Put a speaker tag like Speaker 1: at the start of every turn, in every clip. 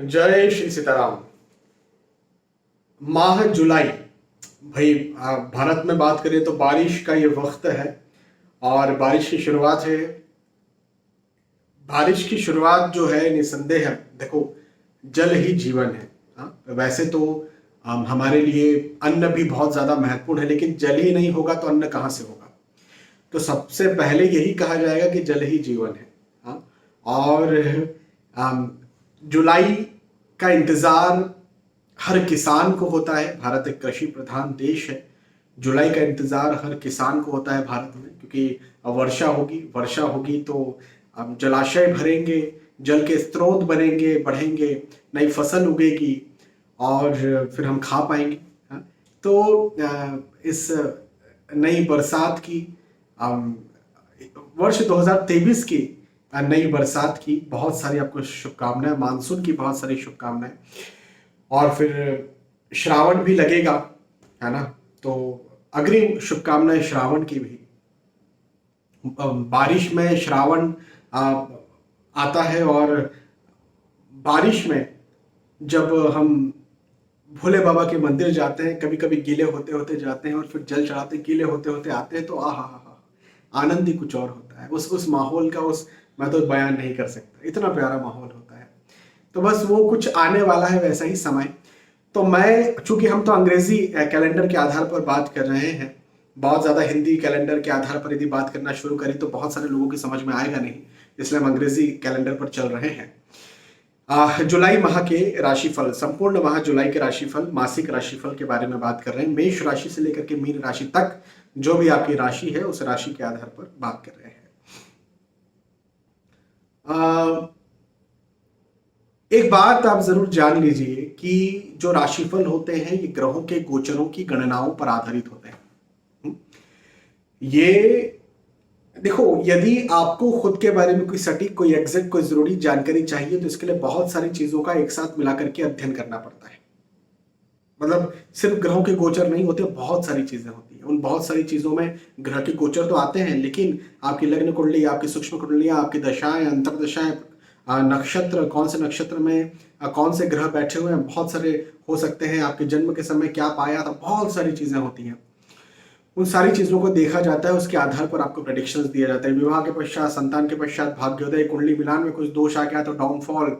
Speaker 1: जय श्री सीताराम। माह जुलाई भाई, भारत में बात करें तो बारिश का ये वक्त है और बारिश की शुरुआत है। बारिश की शुरुआत जो है निसंदेह है, देखो जल ही जीवन है। वैसे तो हमारे लिए अन्न भी बहुत ज्यादा महत्वपूर्ण है, लेकिन जल ही नहीं होगा तो अन्न कहाँ से होगा। तो सबसे पहले यही कहा जाएगा कि जल ही जीवन है। और जुलाई का इंतजार हर किसान को होता है। भारत एक कृषि प्रधान देश है। जुलाई का इंतजार हर किसान को होता है भारत में, क्योंकि वर्षा होगी तो जलाशय भरेंगे, जल के स्रोत बनेंगे, बढ़ेंगे, नई फसल उगेगी और फिर हम खा पाएंगे। तो इस नई बरसात की, वर्ष 2023 की नई बरसात की बहुत सारी आपको शुभकामनाएं, मानसून की बहुत सारी शुभकामनाएं। और फिर श्रावण भी लगेगा, है ना, तो अग्रिम शुभकामनाएं श्रावण की भी। बारिश में श्रावण आता है और बारिश में जब हम भोले बाबा के मंदिर जाते हैं, कभी कभी गीले होते होते जाते हैं और फिर जल चढ़ाते गीले होते होते आते हैं, तो आनंद ही कुछ और होता है। उस माहौल का मैं तो बयान नहीं कर सकता, इतना प्यारा माहौल होता है। तो बस वो कुछ आने वाला है वैसा ही समय। तो चूंकि हम तो अंग्रेजी कैलेंडर के आधार पर बात कर रहे हैं, बहुत ज्यादा हिंदी कैलेंडर के आधार पर यदि बात करना शुरू करें तो बहुत सारे लोगों की समझ में आएगा नहीं, इसलिए हम अंग्रेजी कैलेंडर पर चल रहे हैं। जुलाई माह के राशिफल, संपूर्ण माह जुलाई के राशिफल, मासिक राशिफल के बारे में बात कर रहे हैं। मेष राशि से लेकर के मीन राशि तक जो भी आपकी राशि है उस राशि के आधार पर बात कर रहे हैं। एक बात आप जरूर जान लीजिए कि जो राशिफल होते हैं ये ग्रहों के गोचरों की गणनाओं पर आधारित होते हैं। ये देखो, यदि आपको खुद के बारे में कोई सटीक, कोई एग्जैक्ट, कोई जरूरी जानकारी चाहिए तो इसके लिए बहुत सारी चीजों का एक साथ मिलाकर के अध्ययन करना पड़ता है। मतलब सिर्फ ग्रहों के गोचर नहीं होते, बहुत सारी चीजें होती हैं। उन बहुत सारी चीजों में ग्रह के गोचर तो आते हैं, लेकिन आपकी लग्न कुंडली, आपकी सूक्ष्म कुंडलियां, आपकी दशाएं, अंतर्दशाएं, नक्षत्र, कौन से नक्षत्र में कौन से ग्रह बैठे हुए हैं, बहुत सारे हो सकते हैं। आपके जन्म के समय क्या पाया था, बहुत सारी चीजें होती हैं। उन सारी चीजों को देखा जाता है, उसके आधार पर आपको प्रेडिक्शंस दिया जाता है। विवाह के पश्चात, संतान के पश्चात भाग्योदय, कुंडली मिलान में कुछ दोष आ गया तो डाउनफॉल,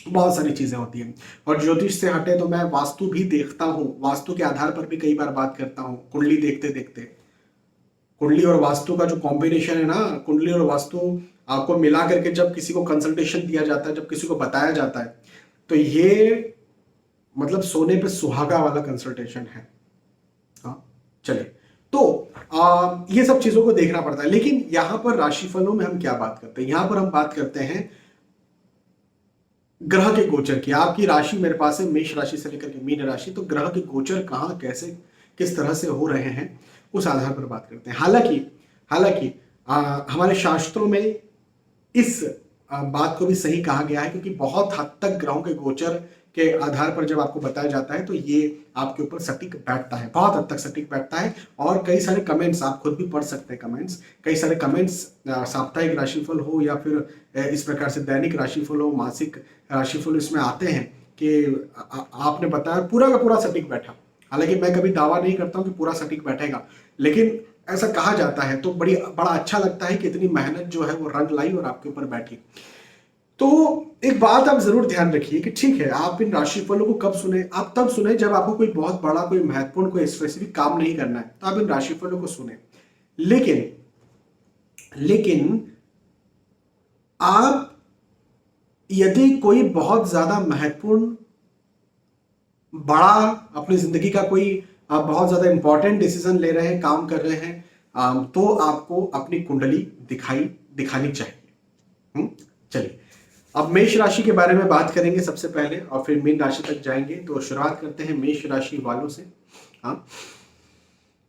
Speaker 1: बहुत सारी चीजें होती हैं। और ज्योतिष से हटे तो मैं वास्तु भी देखता हूं, वास्तु के आधार पर भी कई बार बात करता हूं। कुंडली देखते देखते, कुंडली और वास्तु का जो कॉम्बिनेशन है ना, कुंडली और वास्तु आपको मिला करके जब किसी को कंसल्टेशन दिया जाता है, जब किसी को बताया जाता है, तो ये मतलब सोने पे सुहागा वाला कंसल्टेशन है। चलिए, तो ये सब चीजों को देखना पड़ता है। लेकिन यहां पर राशिफलों में हम क्या बात करते हैं, यहां पर हम बात करते हैं ग्रह के गोचर की। आपकी राशि मेरे पास है मेष राशि से लेकर के मीन राशि, तो ग्रह के गोचर कहां, कैसे, किस तरह से हो रहे हैं, उस आधार पर बात करते हैं। हालांकि हमारे शास्त्रों में इस बात को भी सही कहा गया है, क्योंकि बहुत हद तक ग्रहों के गोचर के आधार पर जब आपको बताया जाता है तो ये आपके ऊपर सटीक बैठता है, बहुत हद तक सटीक बैठता है। और कई सारे कमेंट्स आप खुद भी पढ़ सकते हैं, कई सारे कमेंट्स, साप्ताहिक राशिफल हो या फिर इस प्रकार से दैनिक राशिफल हो, मासिक राशिफल, इसमें आते हैं कि आपने बताया पूरा का पूरा सटीक बैठा। हालांकि मैं कभी दावा नहीं करता हूं कि पूरा सटीक बैठेगा, लेकिन ऐसा कहा जाता है, तो बड़ा अच्छा लगता है कि इतनी मेहनत जो है वो रंग लाई और आपके ऊपर बैठी। तो एक बात आप जरूर ध्यान रखिए कि ठीक है, आप इन राशिफलों को कब सुने, आप तब सुने जब आपको कोई बहुत बड़ा, कोई महत्वपूर्ण, कोई स्पेसिफिक काम नहीं करना है, तो आप इन राशिफलों को सुने। लेकिन आप यदि कोई बहुत ज्यादा महत्वपूर्ण, बड़ा, अपनी जिंदगी का कोई आप बहुत ज्यादा इंपॉर्टेंट डिसीजन ले रहे हैं, काम कर रहे हैं, तो आपको अपनी कुंडली दिखानी चाहिए। चलिए, अब मेष राशि के बारे में बात करेंगे सबसे पहले और फिर मीन राशि तक जाएंगे। तो शुरुआत करते हैं मेष राशि वालों से।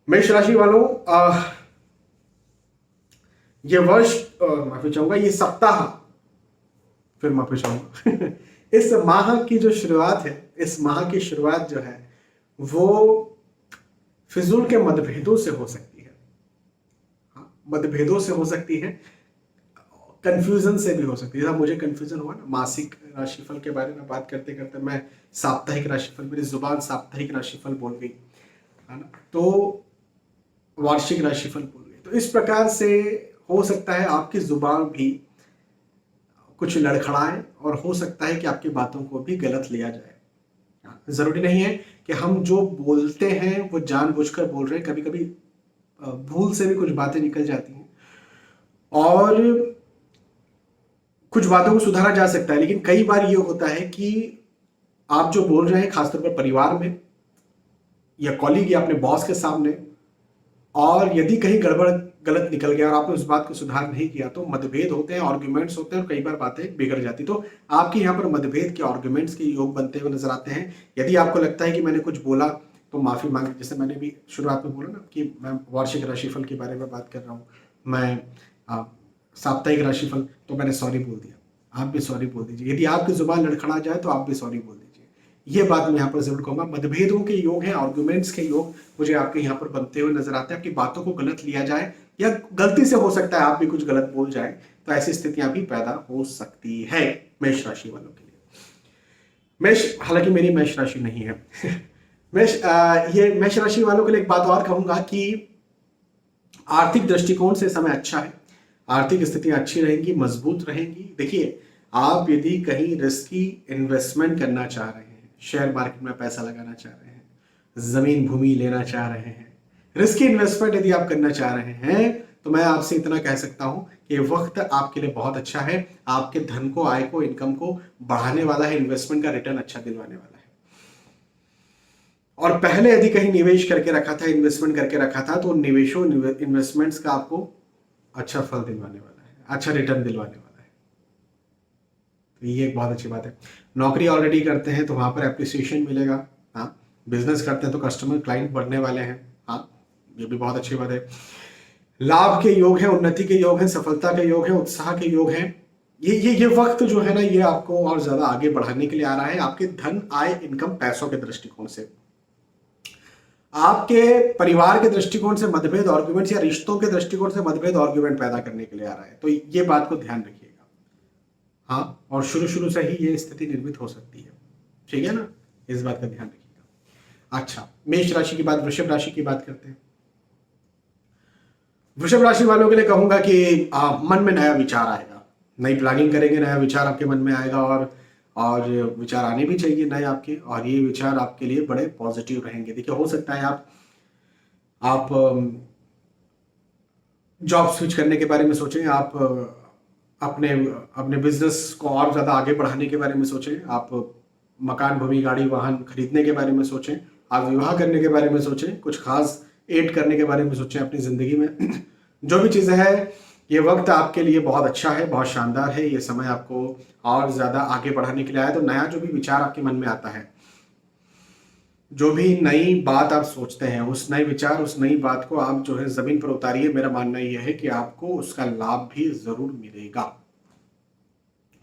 Speaker 1: मेष राशि वालों, ये वर्ष, माफी चाहूंगा, ये सप्ताह, फिर माफी चाहूंगा इस माह की जो शुरुआत है, इस माह की शुरुआत जो है वो फिजूल के मतभेदों से हो सकती है। मतभेदों से हो सकती है। कंफ्यूजन से भी हो सकती है। जैसा मुझे कंफ्यूजन हुआ ना मासिक राशिफल के बारे में बात करते करते, मैं साप्ताहिक राशिफल, मेरी जुबान साप्ताहिक राशिफल बोल गई, है ना, तो वार्षिक राशिफल बोल गई। तो इस प्रकार से हो सकता है आपकी जुबान भी कुछ लड़खड़ाए और हो सकता है कि आपकी बातों को भी गलत लिया जाए। जरूरी नहीं है कि हम जो बोलते हैं वो जानबूझकर बोल रहे हैं, कभी कभी भूल से भी कुछ बातें निकल जाती हैं और कुछ बातों को सुधारा जा सकता है। लेकिन कई बार ये होता है कि आप जो बोल रहे हैं खासतौर पर परिवार में या कॉलीग या अपने बॉस के सामने, और यदि कहीं गड़बड़ गलत निकल गया और आपने उस बात को सुधार नहीं किया तो मतभेद होते हैं, आर्ग्यूमेंट्स होते हैं और कई बार बातें बिगड़ जाती। तो आपके यहाँ पर मतभेद के आर्ग्यूमेंट्स के योग बनते हुए नजर आते हैं। यदि आपको लगता है कि मैंने कुछ बोला तो माफी मांगे, जैसे मैंने भी शुरुआत में बोला ना कि मैं वार्षिक राशिफल के बारे में बात कर रहा हूँ, मैं साप्ताहिक राशिफल, तो मैंने सॉरी बोल दिया, आप भी सॉरी बोल दीजिए। यदि आपकी जुबान लड़खड़ा जाए तो आप भी सॉरी बोल दीजिए। ये बात मैं यहाँ पर जरूर कहूंगा। मतभेदों के योग हैं, आर्गुमेंट्स के योग मुझे आपके यहाँ पर बनते हुए नजर आते हैं। आपकी बातों को गलत लिया जाए या गलती से हो सकता है आप भी कुछ गलत बोल जाए, तो ऐसी स्थितियां भी पैदा हो सकती है मेष राशि वालों के लिए। मेष, हालांकि मेरी मेष राशि नहीं है ये मेष राशि वालों के लिए एक बात और कहूंगा कि आर्थिक दृष्टिकोण से समय अच्छा है, आर्थिक स्थितियां अच्छी रहेंगी, मजबूत रहेंगी। देखिए, आप यदि कहीं रिस्की इन्वेस्टमेंट करना चाह रहे हैं, शेयर मार्केट में पैसा लगाना चाह रहे हैं, जमीन भूमि लेना चाह रहे हैं, रिस्की इन्वेस्टमेंट यदि आप करना चाह रहे हैं, तो मैं आपसे इतना कह सकता हूं कि वक्त आपके लिए बहुत अच्छा है। आपके धन को, आय को, इनकम को बढ़ाने वाला है, इन्वेस्टमेंट का रिटर्न अच्छा दिलवाने वाला है। और पहले यदि कहीं निवेश करके रखा था, इन्वेस्टमेंट करके रखा था, तो निवेशों इन्वेस्टमेंट्स का आपको अच्छा फल दिलवाने वाला है, अच्छा रिटर्न दिलवाने वाला है। तो ये एक बहुत अच्छी बात है। नौकरी ऑलरेडी करते हैं तो वहां पर एप्रिसिएशन मिलेगा। हाँ, बिजनेस करते हैं तो कस्टमर क्लाइंट बढ़ने वाले हैं। हाँ, ये भी बहुत अच्छी बात है। लाभ के योग है, उन्नति के योग है, सफलता के योग है, उत्साह के योग है। ये वक्त जो है ना, ये आपको और ज्यादा आगे बढ़ाने के लिए आ रहा है, आपके धन, आय, इनकम, पैसों के दृष्टिकोण से। आपके परिवार के दृष्टिकोण से मतभेद, आर्ग्यूमेंट्स, या रिश्तों के दृष्टिकोण से मतभेद, आर्ग्यूमेंट पैदा करने के लिए आ रहा है। तो ये बात को ध्यान रखिएगा। हाँ, और शुरू शुरू से ही ये स्थिति निर्मित हो सकती है, ठीक है ना, इस बात का ध्यान रखिएगा। अच्छा, मेष राशि की बात, वृषभ राशि की बात करते हैं। वृषभ राशि वालों के लिए कहूंगा कि मन में नया विचार आएगा, नई प्लानिंग करेंगे, नया विचार आपके मन में आएगा और विचार आने भी चाहिए नए आपके, और ये विचार आपके लिए बड़े पॉजिटिव रहेंगे। देखिए, हो सकता है आप जॉब स्विच करने के बारे में सोचें, आप अपने अपने बिजनेस को और ज्यादा आगे बढ़ाने के बारे में सोचें, आप मकान, भूमि, गाड़ी, वाहन खरीदने के बारे में सोचें, आप विवाह करने के बारे में सोचें, कुछ खास ऐड करने के बारे में सोचें अपनी जिंदगी में। जो भी चीजें हैं, ये वक्त आपके लिए बहुत अच्छा है, बहुत शानदार है। ये समय आपको और ज्यादा आगे बढ़ाने के लिए आया। तो नया जो भी विचार आपके मन में आता है, जो भी नई बात आप सोचते हैं, उस नए विचार, उस नई बात को आप जो है जमीन पर उतारिए। मेरा मानना यह है कि आपको उसका लाभ भी जरूर मिलेगा,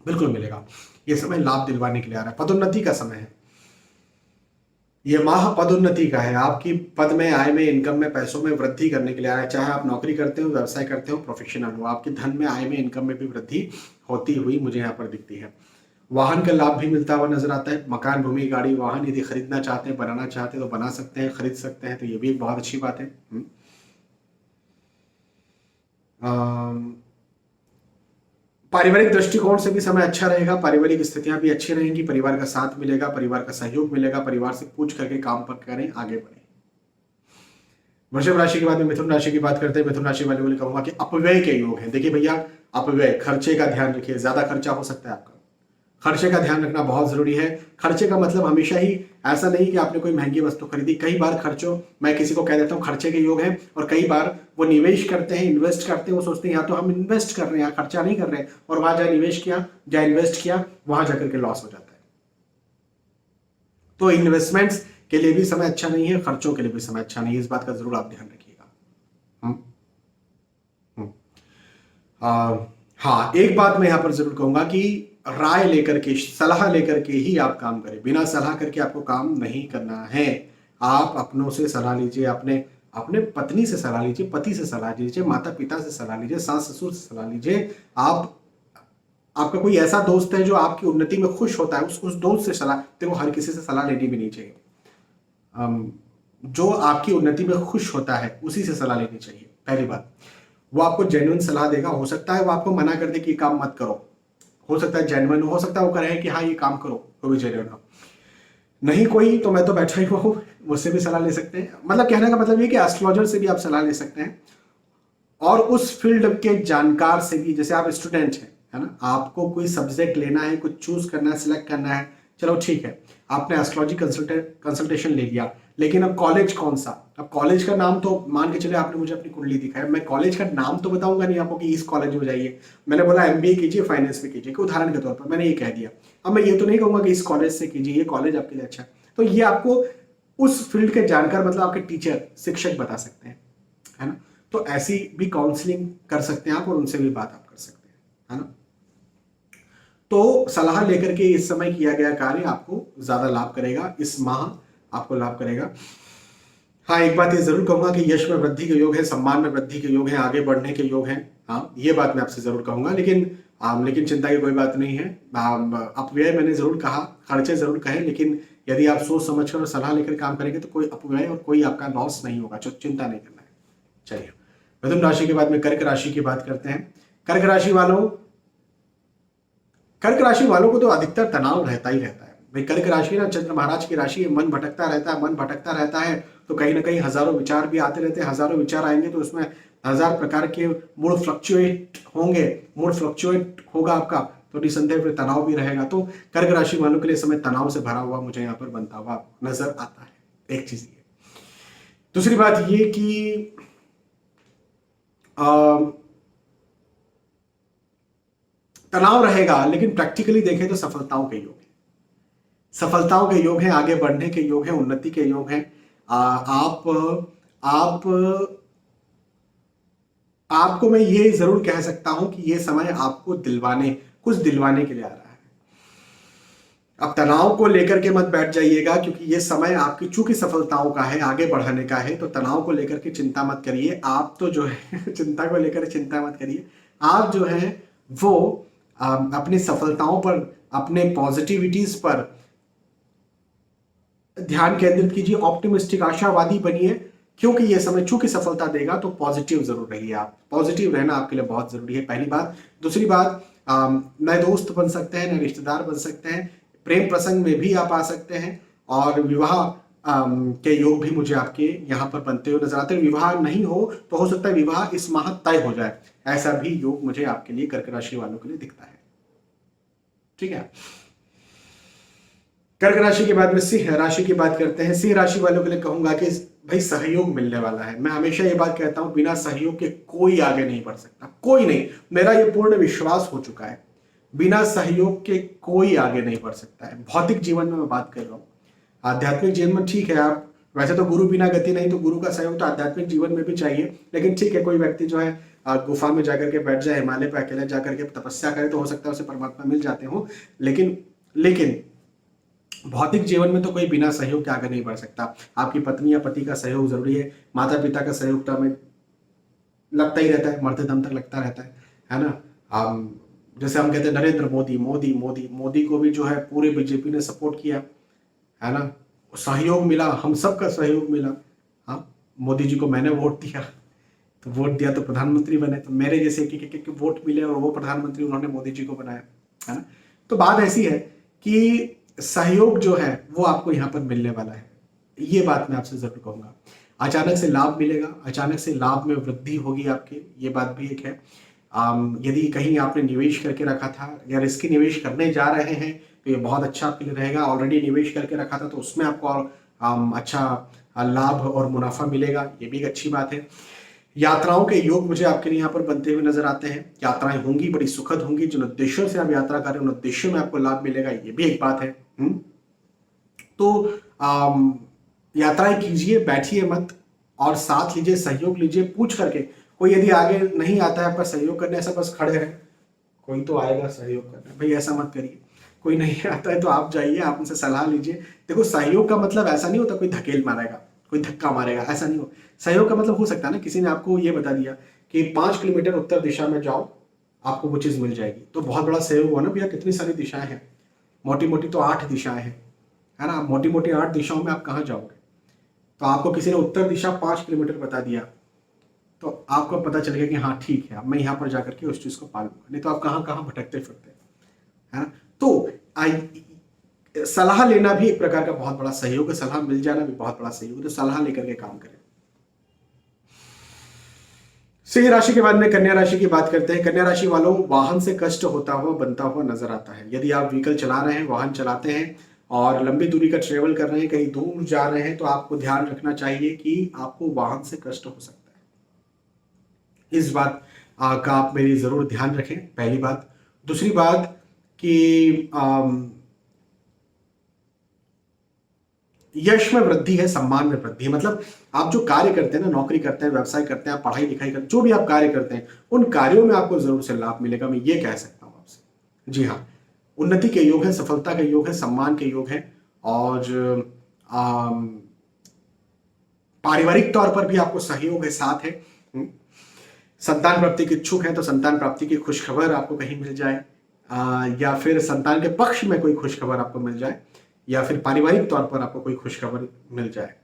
Speaker 1: बिल्कुल मिलेगा। ये समय लाभ दिलवाने के लिए आ रहा है, पदोन्नति का समय है। ये माह पदोन्नति का है, आपकी पद में, आय में, इनकम में, पैसों में वृद्धि करने के लिए आ रहा है। चाहे आप नौकरी करते हो, व्यवसाय करते हो, प्रोफेशनल हो, आपके धन में, आय में, इनकम में भी वृद्धि होती हुई मुझे यहाँ पर दिखती है। वाहन का लाभ भी मिलता हुआ नजर आता है। मकान, भूमि, गाड़ी, वाहन यदि खरीदना चाहते हैं, बनाना चाहते हैं तो बना सकते हैं, खरीद सकते हैं, तो ये भी एक बहुत अच्छी बात है। पारिवारिक दृष्टिकोण से भी समय अच्छा रहेगा, पारिवारिक स्थितियां भी अच्छी रहेंगी, परिवार का साथ मिलेगा, परिवार का सहयोग मिलेगा, परिवार से पूछ करके काम पर करें, आगे बढ़े। वृषभ राशि के बाद में मिथुन राशि की बात करते हैं। मिथुन राशि वाले को कहूंगा कि अपव्यय के योग है। देखिए भैया, अपव्यय, खर्चे का ध्यान रखिए, ज्यादा खर्चा हो सकता है आपका, खर्चे का ध्यान रखना बहुत जरूरी है। खर्चे का मतलब हमेशा ही ऐसा नहीं कि आपने कोई महंगी वस्तु खरीदी। कई बार खर्चों, मैं किसी को कह देता हूँ खर्चे के योग हैं, और कई बार वो निवेश करते हैं, इन्वेस्ट करते हैं, वो सोचते हैं या तो हम इन्वेस्ट कर रहे हैं, खर्चा नहीं कर रहे हैं, और वहां जहाँ निवेश किया, जहाँ इन्वेस्ट किया, वहां जाकर के लॉस हो जाता है। तो इन्वेस्टमेंट्स के लिए भी समय अच्छा नहीं है, खर्चों के लिए भी समय अच्छा नहीं है, इस बात का जरूर आप ध्यान रखिएगा। हाँ, एक बात मैं यहां पर जरूर कहूंगा कि राय लेकर के, सलाह लेकर के ही आप काम करें। बिना सलाह करके आपको काम नहीं करना है। आप अपनों से सलाह लीजिए, अपने अपने पत्नी से सलाह लीजिए, पति से सलाह लीजिए, माता पिता से सलाह लीजिए, सास ससुर से सलाह लीजिए। आप आपका कोई ऐसा दोस्त है जो आपकी उन्नति में खुश होता है, उस दोस्त से सलाह, देखो हर किसी से सलाह लेनी भी नहीं चाहिए। जो आपकी उन्नति में खुश होता है उसी से सलाह लेनी चाहिए। पहली बात, वो आपको जेन्युइन सलाह देगा। हो सकता है वो आपको मना कर दे कि काम मत करो, हो सकता है जेन्युइन, हो सकता है वो कहे कि हाँ ये काम करो, वो भी जेन्युइन हो। नहीं कोई तो मैं तो बैठा ही हूँ, मुझसे भी सलाह ले सकते हैं। मतलब कहने का मतलब ये कि एस्ट्रोलॉजर से भी आप सलाह ले सकते हैं, और उस फील्ड के जानकार से भी। जैसे आप स्टूडेंट हैं, है ना, आपको कोई सब्जेक्ट लेना है, कुछ चूज करना है, सिलेक्ट करना है, चलो ठीक है, आपने एस्ट्रोलॉजी कंसल्टेशन ले लिया, लेकिन अब कॉलेज कौन सा? अब कॉलेज का नाम तो मान के चले, आपने मुझे अपनी कुंडली दिखाया, मैं कॉलेज का नाम तो बताऊंगा नहीं आपको कि इस कॉलेज में जाइए। मैंने बोला एमबीए कीजिए, फाइनेंस में कीजिए, उदाहरण के तौर पर मैंने ये कह दिया। अब मैं ये तो नहीं कहूंगा कि इस कॉलेज से कीजिए, ये कॉलेज आपके लिए अच्छा है। तो ये आपको उस फील्ड के जानकार, मतलब आपके टीचर, शिक्षक बता सकते हैं, है ना। तो ऐसी भी काउंसलिंग कर सकते हैं आप, और उनसे भी बात आप कर सकते हैं, है ना। तो सलाह लेकर के इस समय किया गया कार्य आपको ज्यादा लाभ करेगा, इस माह आपको लाभ करेगा। हाँ, एक बात ये जरूर कहूंगा कि यश में वृद्धि के योग है, सम्मान में वृद्धि के योग है, आगे बढ़ने के योग है। हाँ, ये बात मैं आपसे जरूर कहूंगा, लेकिन चिंता की कोई बात नहीं है। अपव्यय मैंने जरूर कहा, खर्चे जरूर कहे, लेकिन यदि आप सोच समझकर और सलाह लेकर काम करेंगे तो कोई अपव्यय और कोई आपका लॉस नहीं होगा, जो चिंता नहीं करना है। चलिए, मिथुन राशि के बाद में कर्क राशि की बात करते हैं। कर्क राशि वालों को तो अधिकतर तनाव रहता ही रहता है भाई। कर्क राशि ना चंद्र महाराज की राशि है, मन भटकता रहता है, मन भटकता रहता है, तो कहीं ना कहीं हजारों विचार भी आते रहते हैं। हजारों विचार आएंगे तो उसमें हजार प्रकार के मूड फ्लक्चुएट होंगे, मूड फ्लक्चुएट होगा आपका, तो निसंदेह फिर तनाव भी रहेगा। तो कर्क राशि वालों के लिए समय तनाव से भरा हुआ मुझे यहाँ पर बनता हुआ नजर आता है। एक चीज ये, दूसरी बात ये कि तनाव रहेगा, लेकिन प्रैक्टिकली देखें तो सफलताओं के योग है, सफलताओं के योग हैं, आगे बढ़ने के योग हैं, उन्नति के योग हैं। आप आपको मैं ये जरूर कह सकता हूं कि ये समय आपको कुछ दिलवाने के लिए आ रहा है। अब तनाव को लेकर के मत बैठ जाइएगा, क्योंकि ये समय आपकी चूंकि सफलताओं का है, आगे बढ़ाने का है, तो तनाव को लेकर के चिंता मत करिए। आप तो जो है चिंता को लेकर चिंता मत करिए। आप जो है वो अपनी सफलताओं पर, अपने पॉजिटिविटीज पर ध्यान केंद्रित कीजिए, ऑप्टिमिस्टिक, आशावादी बनिए, क्योंकि यह समय चूंकि सफलता देगा तो पॉजिटिव जरूर रहिए। आप पॉजिटिव रहना आपके लिए बहुत जरूरी है, पहली बात। दूसरी बात, नए दोस्त बन सकते हैं, नए रिश्तेदार बन सकते हैं, प्रेम प्रसंग में भी आप आ सकते हैं, और विवाह के योग भी मुझे आपके यहाँ पर बनते हुए नजर आते हैं। विवाह नहीं हो सकता है विवाह इस माह तय हो जाए, ऐसा भी योग मुझे आपके लिए कर्क राशि वालों के लिए दिखता है। ठीक है, कर्क राशि के बाद में सिंह राशि की बात करते हैं। सिंह राशि वालों के लिए कहूंगा कि भाई सहयोग मिलने वाला है। मैं हमेशा ये बात कहता हूं, बिना सहयोग के कोई आगे नहीं बढ़ सकता, कोई नहीं, मेरा ये पूर्ण विश्वास हो चुका है। बिना सहयोग के कोई आगे नहीं बढ़ सकता है। भौतिक जीवन में मैं बात कर रहा हूँ, आध्यात्मिक जीवन में ठीक है, आप वैसे तो गुरु बिना गति नहीं, तो गुरु का सहयोग तो आध्यात्मिक जीवन में भी चाहिए। लेकिन ठीक है, कोई व्यक्ति जो है गुफा में जाकर के बैठ जाए, हिमालय पर अकेले जाकर के तपस्या करे, तो हो सकता है उसे परमात्मा मिल जाते हो, लेकिन भौतिक जीवन में तो कोई बिना सहयोग के आगे नहीं बढ़ सकता। आपकी पत्नी या पति का सहयोग जरूरी है, माता पिता का सहयोग तो हमें लगता ही रहता है, मरते दम तक लगता रहता है ना। जैसे हम कहते हैं नरेंद्र मोदी, मोदी मोदी मोदी को भी जो है पूरे बीजेपी ने सपोर्ट किया, है ना, सहयोग मिला, हम सबका सहयोग मिला। हाँ, मोदी जी को मैंने वोट दिया, तो वोट दिया तो प्रधानमंत्री बने, तो मेरे जैसे एक वोट मिले और वो प्रधानमंत्री उन्होंने मोदी जी को बनाया, है ना। तो बात ऐसी है कि सहयोग जो है वो आपको यहाँ पर मिलने वाला है, ये बात मैं आपसे जरूर कहूंगा। अचानक से लाभ मिलेगा, अचानक से लाभ में वृद्धि होगी आपके, ये बात भी एक है। यदि कहीं आपने निवेश करके रखा था या रिस्की निवेश करने जा रहे हैं, तो ये बहुत अच्छा आपके लिए रहेगा। ऑलरेडी निवेश करके रखा था तो उसमें आपको अच्छा लाभ और मुनाफा मिलेगा, ये भी एक अच्छी बात है। यात्राओं के योग मुझे आपके लिए यहाँ पर बनते हुए नजर आते हैं। यात्राएं होंगी, बड़ी सुखद होंगी। जिन उद्देश्यों से आप यात्रा कर रहे हैं उन उद्देश्यों में आपको लाभ मिलेगा, ये भी एक बात है। तो यात्राएं कीजिए, बैठिए मत, और साथ लीजिए, सहयोग लीजिए पूछ करके। कोई यदि आगे नहीं आता है आपका सहयोग करने, ऐसा बस खड़े रहे, कोई तो आएगा सहयोग करने, भाई ऐसा मत करिए। कोई नहीं आता है तो आप जाइए, आप उनसे सलाह लीजिए। देखो, सहयोग का मतलब ऐसा नहीं होता कोई धकेल मारेगा, कोई धक्का मारेगा, ऐसा नहीं हो। सहयोग का मतलब हो सकता है ना, किसी ने आपको ये बता दिया कि 5 किलोमीटर उत्तर दिशा में जाओ, आपको वो चीज मिल जाएगी। तो बहुत बड़ा सहयोग हुआ ना भैया। कितनी सारी दिशाएं हैं, मोटी मोटी तो 8 दिशाएं हैं, है ना। मोटी मोटी 8 दिशाओं में आप कहाँ जाओगे। तो आपको किसी ने उत्तर दिशा 5 किलोमीटर बता दिया तो आपको पता चल गया कि हाँ ठीक है, अब मैं यहाँ पर जाकर के उस चीज को पालूंगा। नहीं तो आप कहाँ कहाँ भटकते फिरते, है ना। तो सलाह लेना भी एक प्रकार का बहुत बड़ा सहयोग है, सलाह मिल जाना भी बहुत बड़ा सहयोग है। तो सलाह लेकर के काम करें। सिंह राशि के बाद में कन्या राशि की बात करते हैं। कन्या राशि वालों, वाहन से कष्ट होता हुआ बनता हुआ नजर आता है। यदि आप व्हीकल चला रहे हैं, वाहन चलाते हैं और लंबी दूरी का ट्रेवल कर रहे हैं, कहीं दूर जा रहे हैं, तो आपको ध्यान रखना चाहिए कि आपको वाहन से कष्ट हो सकता है। इस बात का आप मेरी जरूर ध्यान रखें, पहली बात। दूसरी बात कि यश में वृद्धि है, सम्मान में वृद्धि है। मतलब आप जो कार्य करते हैं ना, नौकरी करते हैं, व्यवसाय करते हैं, आप पढ़ाई लिखाई करते हैं, जो भी आप कार्य करते हैं, उन कार्यों में आपको जरूर से लाभ मिलेगा, मैं ये कह सकता हूं आपसे। जी हाँ, उन्नति के योग है, सफलता के योग है, सम्मान के योग है। और पारिवारिक तौर पर भी आपको सहयोग है, साथ है। संतान प्राप्ति के इच्छुक हैं तो संतान प्राप्ति की खुशखबर आपको कहीं मिल जाए, या फिर संतान के पक्ष में कोई खुशखबर आपको मिल जाए, या फिर पारिवारिक तौर पर आपको कोई खुशखबर मिल जाए।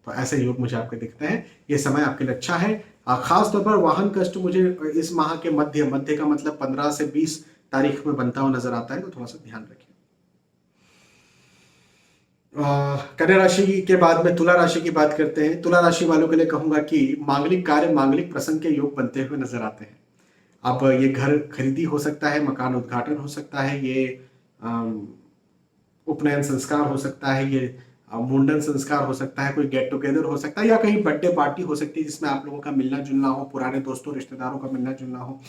Speaker 1: तो ऐसे योग मुझे आपके दिखते हैं। ये समय आपके लिए अच्छा है। खास तौर पर वाहन कष्ट मुझे इस माह के मध्य का मतलब 15 से 20 तारीख में बनता हुआ नजर आता है, तो थोड़ा सा ध्यान रखिए। कन्या राशि के बाद में तुला राशि की बात करते हैं। तुला राशि वालों के लिए कहूंगा कि मांगलिक कार्य, मांगलिक प्रसंग के योग बनते हुए नजर आते हैं। अब ये घर खरीदी हो सकता है, मकान उद्घाटन हो सकता है, ये उपनयन संस्कार हो सकता है, ये मुंडन संस्कार हो सकता है, कोई गेट टुगेदर हो सकता है, या कहीं बर्थडे पार्टी हो सकती है जिसमें आप लोगों का मिलना जुलना हो, पुराने दोस्तों रिश्तेदारों का मिलना जुलना हो।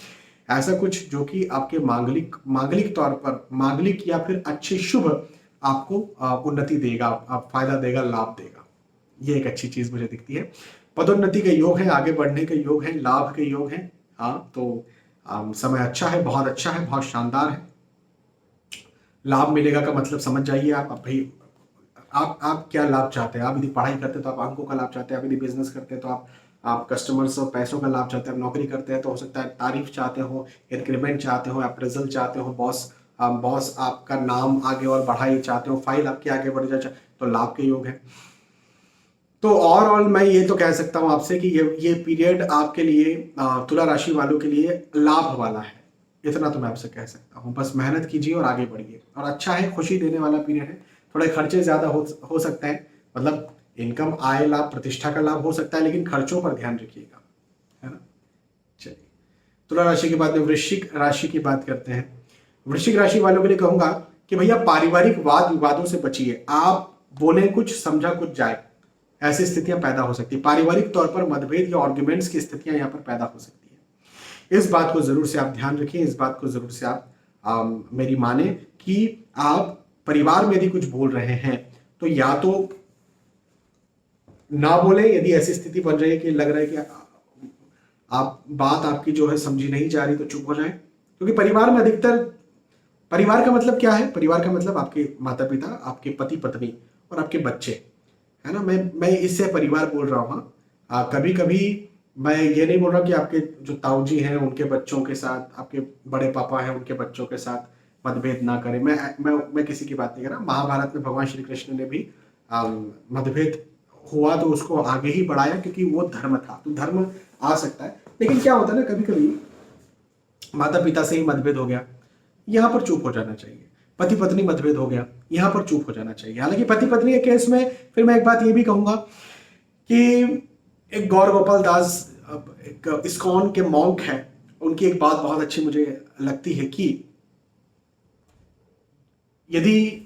Speaker 1: ऐसा कुछ जो कि आपके मांगलिक तौर पर, मांगलिक या फिर अच्छे शुभ आपको उन्नति देगा, फायदा देगा, लाभ देगा। ये एक अच्छी चीज मुझे दिखती है। पदोन्नति के योग है, आगे बढ़ने के योग है, लाभ के योग है। हाँ, तो समय अच्छा है, बहुत अच्छा है, बहुत शानदार है। लाभ मिलेगा का मतलब समझ जाइए आप। भाई आप क्या लाभ चाहते हैं। आप यदि पढ़ाई करते हैं तो आप अंकों का लाभ चाहते हैं, आप यदि बिजनेस करते हैं तो आप कस्टमर्स और पैसों का लाभ चाहते हैं, आप नौकरी करते हैं तो हो सकता है तारीफ चाहते हो, इंक्रीमेंट चाहते हो, अप्रेजल चाहते हो, बॉस आपका नाम आगे और बढ़ाई चाहते हो, फाइल आपकी आगे बढ़ जाए, तो लाभ के योग है। तो ओवरऑल मैं ये तो कह सकता हूं आपसे कि ये पीरियड आपके लिए, तुला राशि वालों के लिए लाभ वाला है। इतना तो मैं आपसे कह सकता हूं। बस मेहनत कीजिए और आगे बढ़िए। और अच्छा है, खुशी देने वाला पीरियड है। थोड़े खर्चे ज्यादा हो सकते हैं, मतलब इनकम, आय लाभ, प्रतिष्ठा का लाभ हो सकता है, लेकिन खर्चों पर ध्यान रखिएगा, है ना। चलिए, तुला राशि के बाद में वृश्चिक राशि की बात करते हैं। वृश्चिक राशि वालों के लिए कहूंगा कि भैया पारिवारिक वाद विवादों से बचिए। आप बोले कुछ, समझा कुछ जाए, ऐसी स्थितियां पैदा हो सकती है। पारिवारिक तौर पर मतभेद या आर्ग्यूमेंट्स की स्थितियां यहां पर पैदा हो सकती है। इस बात को जरूर से आप ध्यान रखिए, इस बात को जरूर से आप मेरी माने कि आप परिवार में यदि कुछ बोल रहे हैं तो या तो ना बोले, यदि ऐसी स्थिति बन रही है कि लग रहा है कि आप बात आपकी जो है समझी नहीं जा रही, तो चुप हो जाए। क्योंकि परिवार में अधिकतर, परिवार का मतलब क्या है, परिवार का मतलब आपके माता पिता, आपके पति पत्नी और आपके बच्चे, है ना। मैं इससे परिवार बोल रहा हूँ। कभी कभी मैं ये नहीं बोल रहा कि आपके जो ताऊजी हैं उनके बच्चों के साथ, आपके बड़े पापा हैं उनके बच्चों के साथ मतभेद ना करें। मैं किसी की बात नहीं कर रहा। महाभारत में भगवान श्री कृष्ण ने भी मतभेद हुआ तो उसको आगे ही बढ़ाया, क्योंकि वो धर्म था। तो धर्म आ सकता है, लेकिन क्या होता है ना, कभी कभी माता पिता से ही मतभेद हो गया, यहां पर चुप हो जाना चाहिए। पति पत्नी मतभेद हो गया, यहां पर चुप हो जाना चाहिए। हालांकि पति पत्नी के केस में फिर मैं एक बात ये भी कहूंगा कि एक गौर गोपाल दास, एक इस्कॉन के मॉन्क है, उनकी एक बात बहुत अच्छी मुझे लगती है कि यदि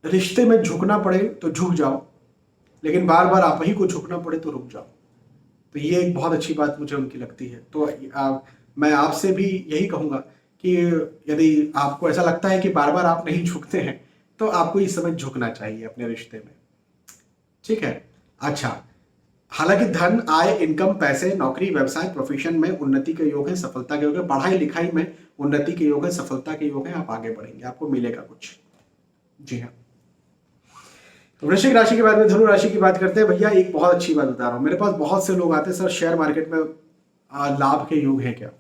Speaker 1: रिश्ते में झुकना पड़े तो झुक जाओ, लेकिन बार बार आप ही को झुकना पड़े तो रुक जाओ। तो ये एक बहुत अच्छी बात मुझे उनकी लगती है। तो मैं आपसे भी यही कहूंगा कि यदि आपको ऐसा लगता है कि बार बार आप नहीं झुकते हैं, तो आपको इस समय झुकना चाहिए अपने रिश्ते में, ठीक है। अच्छा, हालांकि धन, आय, इनकम, पैसे, नौकरी, व्यवसाय, प्रोफेशन में उन्नति के योग है, सफलता के योग है। पढ़ाई लिखाई में उन्नति के योग है, सफलता के योग है। आप आगे बढ़ेंगे, आपको मिलेगा कुछ। जी हाँ। वृश्चिक राशि के बाद में धनु राशि की बात करते हैं। भैया एक बहुत अच्छी बात बता रहा हूं, मेरे पास बहुत से लोग आते हैं, सर शेयर मार्केट में लाभ के योग है क्या।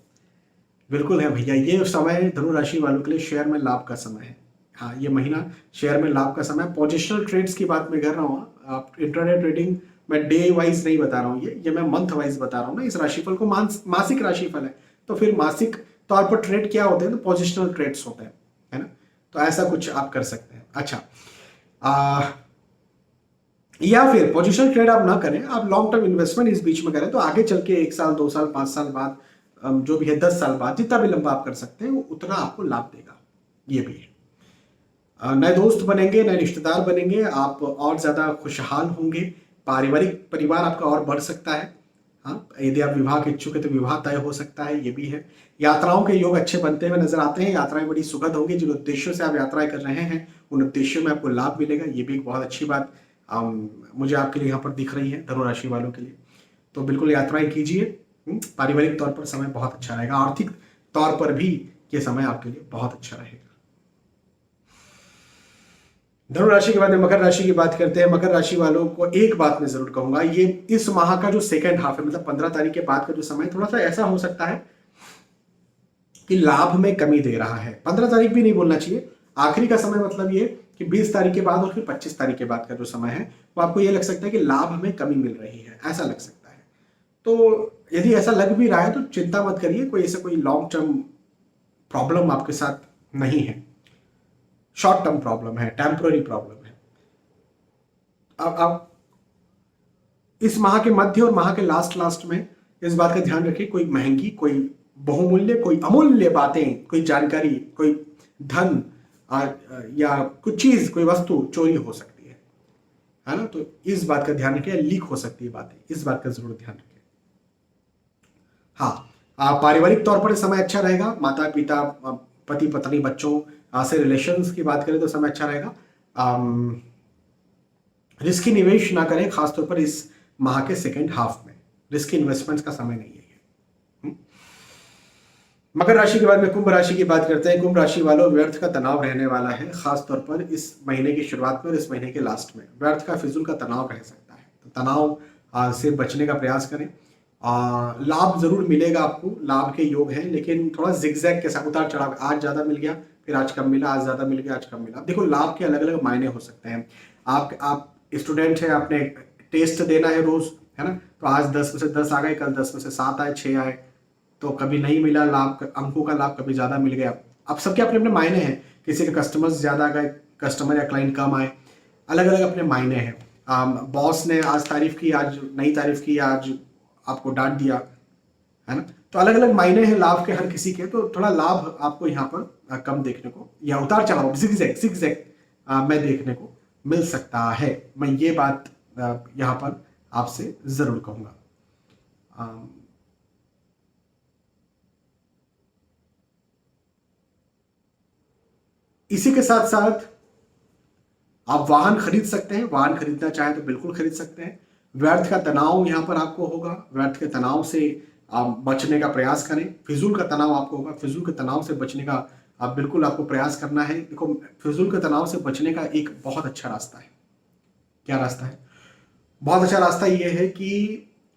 Speaker 1: बिल्कुल है भैया, ये समय धनु राशि वालों के लिए शेयर में लाभ का समय है। हाँ, ये महीना शेयर में लाभ का समय है। पोजिशनल ट्रेड्स की बात मैं कर रहा हूँ, आप इंट्राडे ट्रेडिंग मैं डे वाइज नहीं बता रहा हूँ, ये मैं मंथ वाइज बता रहा हूँ ना। इस राशिफल को मासिक राशिफल है, तो फिर मासिक तौर पर ट्रेड क्या होते हैं, तो पोजिशनल ट्रेड्स होते हैं, है ना। तो ऐसा कुछ आप कर सकते हैं। अच्छा, या फिर पोजिशनल ट्रेड आप ना करें, आप लॉन्ग टर्म इन्वेस्टमेंट इस बीच में करें, तो आगे चल के 1 साल 2 साल 5 साल बाद, जो भी है 10 साल बाद, जितना भी लंबा आप कर सकते हैं वो उतना आपको लाभ देगा। ये भी है, नए दोस्त बनेंगे, नए रिश्तेदार बनेंगे, आप और ज्यादा खुशहाल होंगे, पारिवारिक परिवार आपका और बढ़ सकता है। हाँ, यदि आप विवाह के इच्छुक है तो विवाह तय हो सकता है, ये भी है। यात्राओं के योग अच्छे बनते हुए नजर आते हैं, यात्राएं बड़ी सुखद होंगी। जिन उद्देश्यों से आप यात्राएं कर रहे हैं उन उद्देश्यों में आपको लाभ मिलेगा, ये भी एक बहुत अच्छी बात मुझे आपके लिए यहाँ पर दिख रही है धनु राशि वालों के लिए। तो बिल्कुल यात्राएं कीजिए। पारिवारिक तौर पर समय बहुत अच्छा रहेगा, आर्थिक तौर पर भी ये समय आपके लिए बहुत अच्छा रहेगा। धनु राशि के बाद में मकर राशि की बात करते हैं। मकर राशि वालों को एक बात मैं जरूर कहूंगा, ये इस माह का जो सेकंड हाफ है, मतलब 15 तारीख के बाद का जो समय, थोड़ा सा ऐसा हो सकता है कि लाभ में कमी दे रहा है। 15 तारीख भी नहीं बोलना चाहिए, आखिरी का समय, मतलब ये कि 20 तारीख के बाद और फिर 25 तारीख के बाद का जो समय है, वो आपको ये लग सकता है कि लाभ में कमी मिल रही है, ऐसा लग सकता है। तो यदि ऐसा लग भी रहा है तो चिंता मत करिए, कोई ऐसा कोई लॉन्ग टर्म प्रॉब्लम आपके साथ नहीं है, शॉर्ट टर्म प्रॉब्लम है, टेम्पररी प्रॉब्लम है। अब इस माह के मध्य और माह के लास्ट में इस बात का ध्यान रखिए, कोई महंगी, कोई बहुमूल्य, कोई अमूल्य बातें, कोई जानकारी, कोई धन या कुछ चीज, कोई वस्तु चोरी हो सकती है ना। तो इस बात का ध्यान रखिए, लीक हो सकती है बातें, इस बात का जरूर ध्यान रखिए। हाँ, पारिवारिक तौर पर समय अच्छा रहेगा, माता पिता, पति पत्नी, बच्चों से रिलेशंस की बात करें तो समय अच्छा रहेगा। रिस्की निवेश ना करें, खासतौर पर इस माह के सेकेंड हाफ में रिस्की इन्वेस्टमेंट्स का समय नहीं है। मकर राशि के बाद में कुंभ राशि की बात करते हैं। कुंभ राशि वालों, व्यर्थ का तनाव रहने वाला है, खासतौर पर इस महीने की शुरुआत में और इस महीने के लास्ट में व्यर्थ का, फिजूल का तनाव रह सकता है। तो तनाव से बचने का प्रयास करें। लाभ जरूर मिलेगा आपको, लाभ के योग हैं, लेकिन थोड़ा जिगजैग के साथ, उतार चढ़ाव, आज ज्यादा मिल गया, फिर आज कम मिला, आज ज्यादा मिल गया, आज कम मिला। देखो, लाभ के अलग अलग मायने हो सकते हैं। आप स्टूडेंट हैं, आपने टेस्ट देना है रोज, है ना, तो आज 10 में से 10 आ गए, कल 10 में से 7 आए, 6 आए, तो कभी नहीं मिला लाभ, अंकों का लाभ, कभी ज्यादा मिल गया। अब सबके अपने अपने मायने हैं, किसी के कस्टमर्स ज्यादा आ गए, कस्टमर या क्लाइंट कम आए, अलग अलग अपने मायने हैं। बॉस ने आज तारीफ की, आज नहीं तारीफ की, आज आपको डांट दिया, है ना। तो अलग अलग मायने हैं लाभ के हर किसी के, तो थोड़ा लाभ आपको यहाँ पर कम देखने को, या उतार चढ़ाव, जिगजैग मैं देखने को मिल सकता है। मैं ये बात यहाँ पर आपसे जरूर कहूंगा। इसी के साथ साथ आप वाहन खरीद सकते हैं, वाहन खरीदना चाहें तो बिल्कुल खरीद सकते हैं। व्यर्थ का तनाव यहाँ पर आपको होगा, व्यर्थ के तनाव से आप बचने का प्रयास करें। फिजूल का तनाव आपको होगा, फिजूल के तनाव से बचने का आप बिल्कुल आपको प्रयास करना है। देखो, फिजूल के तनाव से बचने का एक बहुत अच्छा रास्ता है। क्या रास्ता है? बहुत अच्छा रास्ता ये है कि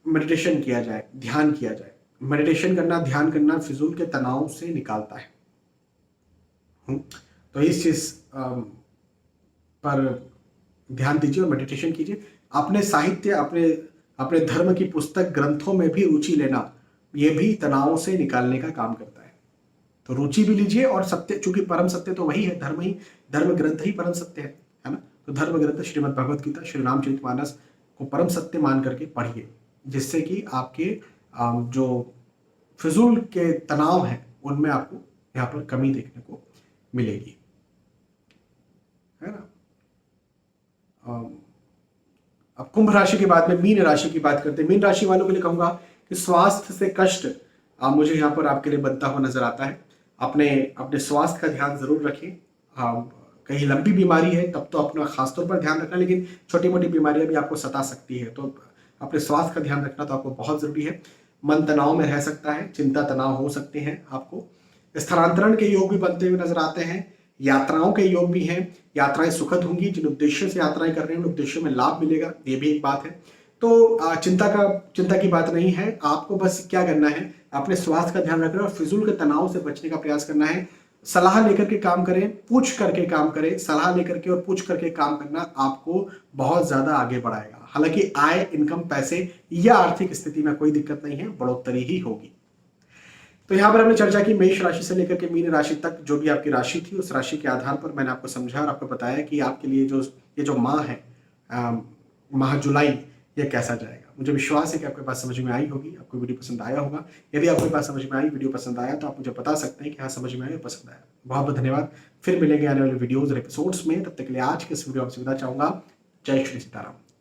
Speaker 1: मेडिटेशन किया जाए, ध्यान किया जाए। मेडिटेशन करना, ध्यान करना फिजूल के तनाव से निकालता है। तो इस चीज पर ध्यान दीजिए और मेडिटेशन कीजिए। अपने साहित्य, अपने धर्म की पुस्तक, ग्रंथों में भी रुचि लेना, यह भी तनावों से निकालने का काम करता है। तो रुचि भी लीजिए, और सत्य, चूंकि परम सत्य तो वही है, धर्म ग्रंथ ही परम सत्य है ना। तो धर्म ग्रंथ श्रीमद् भगवत गीता, श्री रामचरितमानस को परम सत्य मान करके पढ़िए, जिससे कि आपके जो फिजूल के तनाव हैं उनमें आपको यहाँ पर कमी देखने को मिलेगी, है ना। अब कुंभ राशि के बाद में मीन राशि की बात करते हैं। मीन राशि वालों के लिए कहूंगा कि स्वास्थ्य से कष्ट मुझे यहाँ पर आपके लिए बनता हुआ नजर आता है। अपने स्वास्थ्य का ध्यान जरूर रखें। कहीं लंबी बीमारी है तब तो अपना खासतौर पर ध्यान रखना, लेकिन छोटी मोटी बीमारियां भी आपको सता सकती है, तो अपने स्वास्थ्य का ध्यान रखना तो आपको बहुत जरूरी है। मन तनाव में रह सकता है, चिंता तनाव हो सकते हैं आपको। स्थानांतरण के योग भी बनते हुए नजर आते हैं, यात्राओं के योग भी हैं, यात्राएं सुखद होंगी। जिन उद्देश्य से यात्राएं कर रहे हैं उन उद्देश्यों में लाभ मिलेगा, ये भी एक बात है। तो चिंता की बात नहीं है। आपको बस क्या करना है, अपने स्वास्थ्य का ध्यान रखना और फिजूल के तनाव से बचने का प्रयास करना है। सलाह लेकर के काम करें, पूछ करके काम करें। सलाह लेकर के और पूछ करके काम करना आपको बहुत ज्यादा आगे बढ़ाएगा। हालांकि आय, इनकम, पैसे या आर्थिक स्थिति में कोई दिक्कत नहीं है, बढ़ोतरी ही होगी। तो यहां पर हमने चर्चा की मेष राशि से लेकर के मीन राशि तक जो भी आपकी राशि थी, उस राशि के आधार पर मैंने आपको समझा और आपको बताया कि आपके लिए ये जो माह है, माह जुलाई, ये कैसा जाएगा। मुझे विश्वास है कि आपके पास समझ में आई होगी, आपको वीडियो पसंद आया होगा। यदि आपको बात समझ में आई, वीडियो पसंद आया, तो आप मुझे बता सकते हैं कि हाँ समझ में आया, पसंद आया। बहुत बहुत धन्यवाद। फिर मिलेंगे आने वाले वीडियोज और एपिसोड्स में। तब तक के लिए आज के इस वीडियो आपसे विदा चाहूंगा। जय श्री सीताराम।